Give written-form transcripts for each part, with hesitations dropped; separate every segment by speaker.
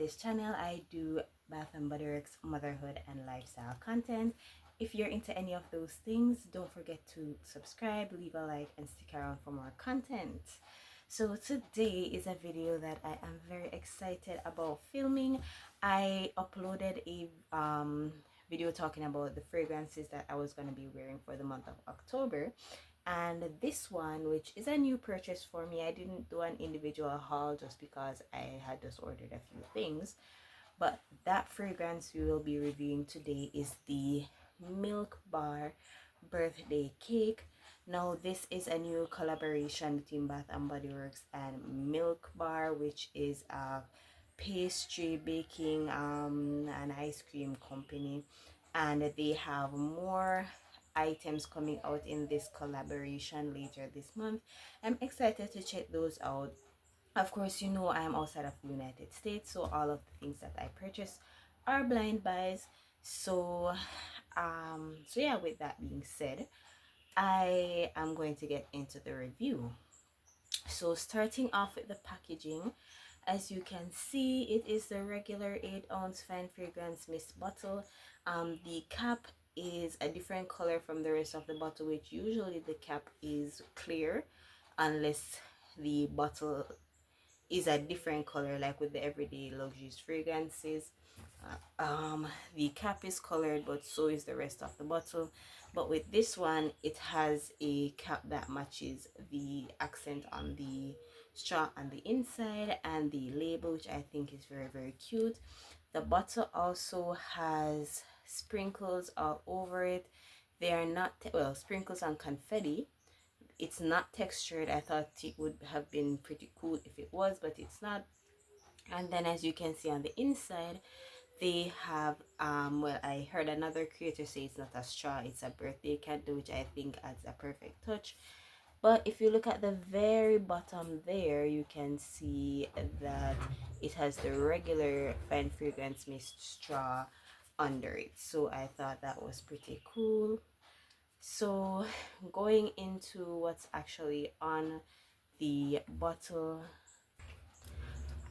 Speaker 1: this channel I do Bath and Body Works motherhood and lifestyle content. If you're into any of those things, don't forget to subscribe, leave a like, and stick around for more content. So today is a video that I am very excited about filming. I uploaded a video talking about the fragrances that I was going to be wearing for the month of October, and this one, which is a new purchase for me, I didn't do an individual haul just because I had just ordered a few things. But that fragrance we will be reviewing today is the Milk Bar Birthday Cake. Now this is a new collaboration between Bath and Body Works and Milk Bar, which is a pastry baking and ice cream company, and they have more items coming out in this collaboration later this month. I'm excited to check those out. Of course, you know I am outside of the United States, so all of the things that I purchase are blind buys. So yeah, with that being said, I am going to get into the review. So starting off with the packaging, as you can see, it is the regular 8-ounce fine fragrance mist bottle. The cap is a different color from the rest of the bottle, which usually the cap is clear unless the bottle is a different color, like with the everyday luxurious fragrances. The cap is colored, but so is the rest of the bottle. But with this one, it has a cap that matches the accent on the straw on the inside and the label, which I think is very, very cute. The bottle also has sprinkles all over it. They are not, well, sprinkles and confetti. It's not textured. I thought it would have been pretty cool if it was, but it's not. And then as you can see on the inside, they have well, I heard another creator say it's not a straw, it's a birthday candle, which I think adds a perfect touch. But if you look at the very bottom there, you can see that it has the regular fine fragrance mist straw under it. So I thought that was pretty cool. So going into what's actually on the bottle,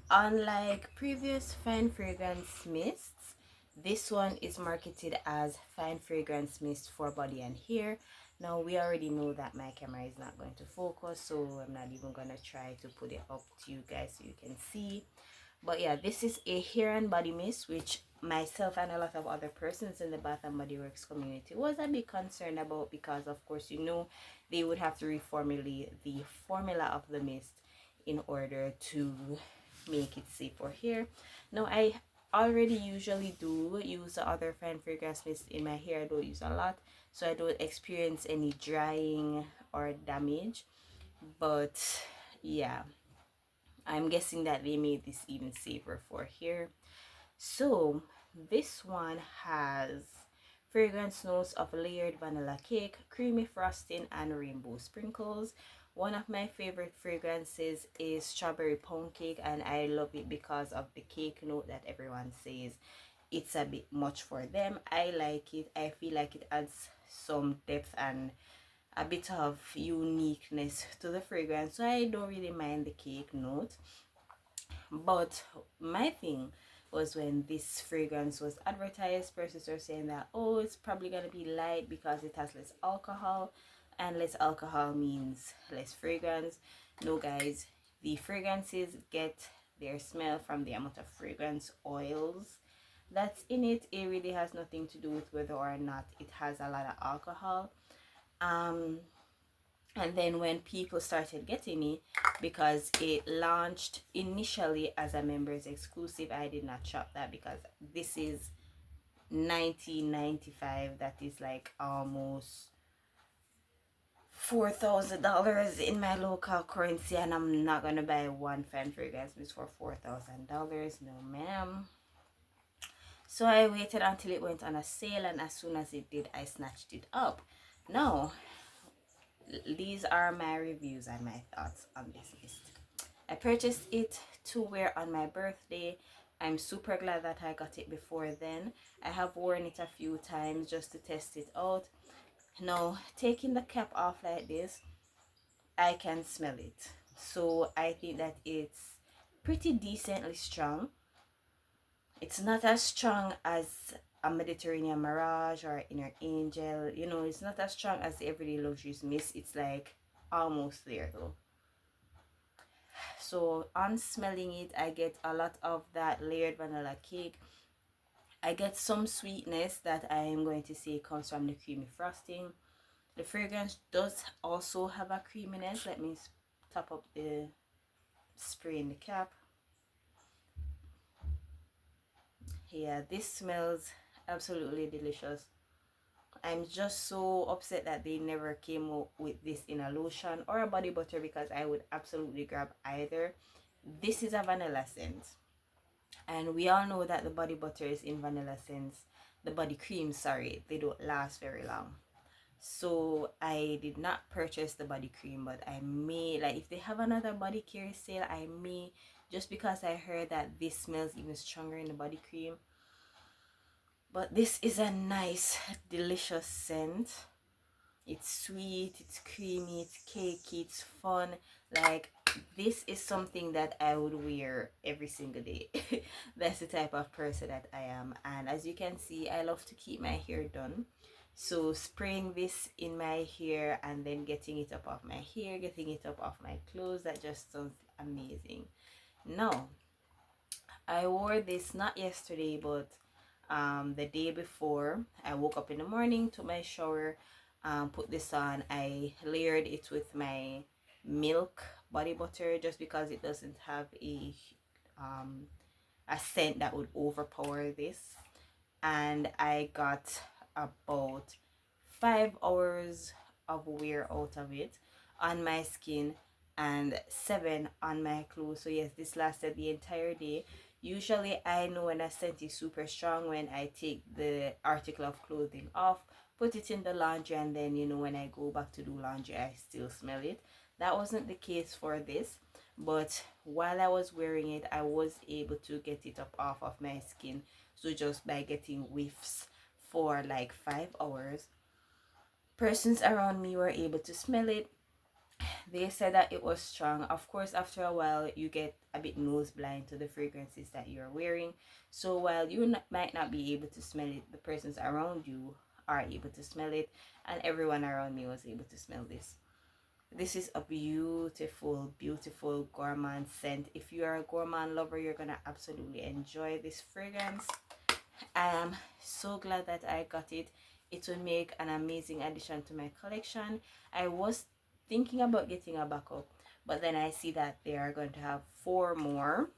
Speaker 1: unlike previous fine fragrance mists, this one is marketed as fine fragrance mist for body and hair. Now we already know that my camera is not going to focus, so I'm not even going to try to put it up to you guys so you can see. But yeah, this is a hair and body mist, which myself and a lot of other persons in the Bath and Body Works community was a bit concerned about, because of course, you know, they would have to reformulate the formula of the mist in order to make it safe for hair. Now I already usually do use the other fine fragrance mist in my hair. I don't use a lot, so I don't experience any drying or damage. But yeah, I'm guessing that they made this even safer for hair. So this one has fragrance notes of layered vanilla cake, creamy frosting, and rainbow sprinkles. One of my favorite fragrances is strawberry pound cake, and I love it because of the cake note that everyone says it's a bit much for them. I like it. I feel like it adds some depth and a bit of uniqueness to the fragrance, so I don't really mind the cake note. But my thing was when this fragrance was advertised, persons were saying that, oh, it's probably gonna be light because it has less alcohol, and less alcohol means less fragrance. No guys, the fragrances get their smell from the amount of fragrance oils that's in it. It really has nothing to do with whether or not it has a lot of alcohol. And then when people started getting it, because it launched initially as a members exclusive, I did not shop that because this is $19.95. That is like almost $4,000 in my local currency, and I'm not gonna buy one fan fragrance mist for $4,000. No ma'am. So I waited until it went on a sale, and as soon as it did, I snatched it up. Now these are my reviews and my thoughts on this mist. I purchased it to wear on my birthday. I'm super glad that I got it before then. I have worn it a few times just to test it out. Now, taking the cap off like this, I can smell it. So I think that it's pretty decently strong. It's not as strong as a Mediterranean Mirage or Inner Angel. You know, it's not as strong as the Everyday Luxuries Mist. It's like almost there though. So on smelling it, I get a lot of that layered vanilla cake. I get some sweetness that I am going to say comes from the creamy frosting. The fragrance does also have a creaminess. Let me top up the spray in the cap. Yeah, this smells absolutely delicious. I'm just so upset that they never came up with this in a lotion or a body butter, because I would absolutely grab either. This is a vanilla scent, and we all know that the body butters in vanilla scents, the body creams, sorry, they don't last very long. So I did not purchase the body cream, but I may, like, if they have another body care sale, I may, just because I heard that this smells even stronger in the body cream. But this is a nice, delicious scent. It's sweet, it's creamy, it's cakey, it's fun. Like, this is something that I would wear every single day. That's the type of person that I am. And as you can see, I love to keep my hair done. So spraying this in my hair and then getting it up off my hair, getting it up off my clothes, that just sounds amazing. Now, I wore this not yesterday, but the day before. I woke up in the morning, took my shower, put this on. I layered it with my Milk body butter, just because it doesn't have um, a scent that would overpower this. And I got about 5 hours of wear out of it on my skin and 7 on my clothes. So yes, this lasted the entire day. Usually I know when a scent is super strong when I take the article of clothing off, put it in the laundry, and then, you know, when I go back to do laundry, I still smell it. That wasn't the case for this, but while I was wearing it, I was able to get it up off of my skin. So just by getting whiffs for like 5 hours, persons around me were able to smell it. They said that it was strong. Of course, after a while, you get a bit nose blind to the fragrances that you're wearing. So while you might not be able to smell it, the persons around you are able to smell it, and everyone around me was able to smell this. This is a beautiful, beautiful gourmand scent. If you are a gourmand lover, you're gonna absolutely enjoy this fragrance. I am so glad that I got it. It will make an amazing addition to my collection. I was thinking about getting a backup, but then I see that they are going to have 4 more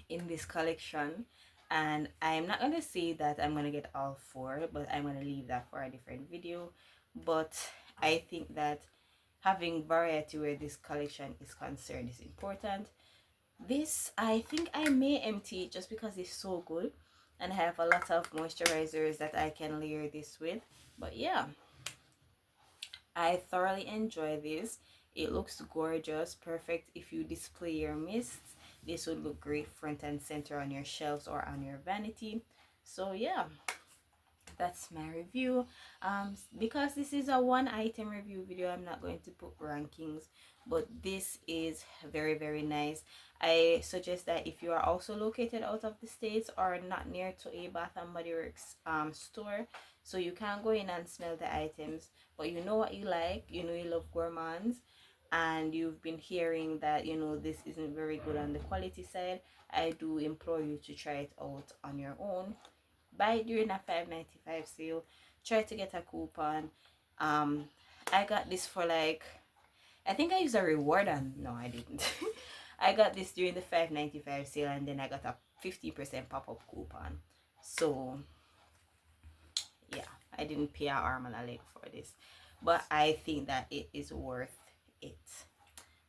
Speaker 1: in this collection, and I'm not going to say that I'm going to get all 4, but I'm going to leave that for a different video. But I think that having variety where this collection is concerned is important. This, I think I may empty it just because it's so good, and I have a lot of moisturizers that I can layer this with. But yeah, I thoroughly enjoy this. It looks gorgeous, perfect if you display your mists. This would look great front and center on your shelves or on your vanity. So yeah, that's my review. Because this is a one item review video, I'm not going to put rankings, but this is very, very nice. I suggest that if you are also located out of the States or not near to a Bath and Body Works store, so you can go in and smell the items, but you know what you like, you know you love gourmands, and you've been hearing that, you know, this isn't very good on the quality side, I do implore you to try it out on your own. Buy it during a $5.95 sale. Try to get a coupon. I got this for like, I think I used a reward, and no, I didn't. I got this during the $5.95 sale, and then I got a 50% pop-up coupon. So yeah, I didn't pay an arm and a leg for this, but I think that it is worth it.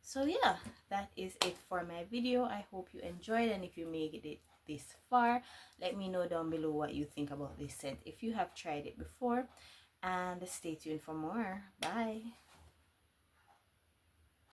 Speaker 1: So yeah, that is it for my video. I hope you enjoyed, and if you made it this far, let me know down below what you think about this scent if you have tried it before, and stay tuned for more. Bye.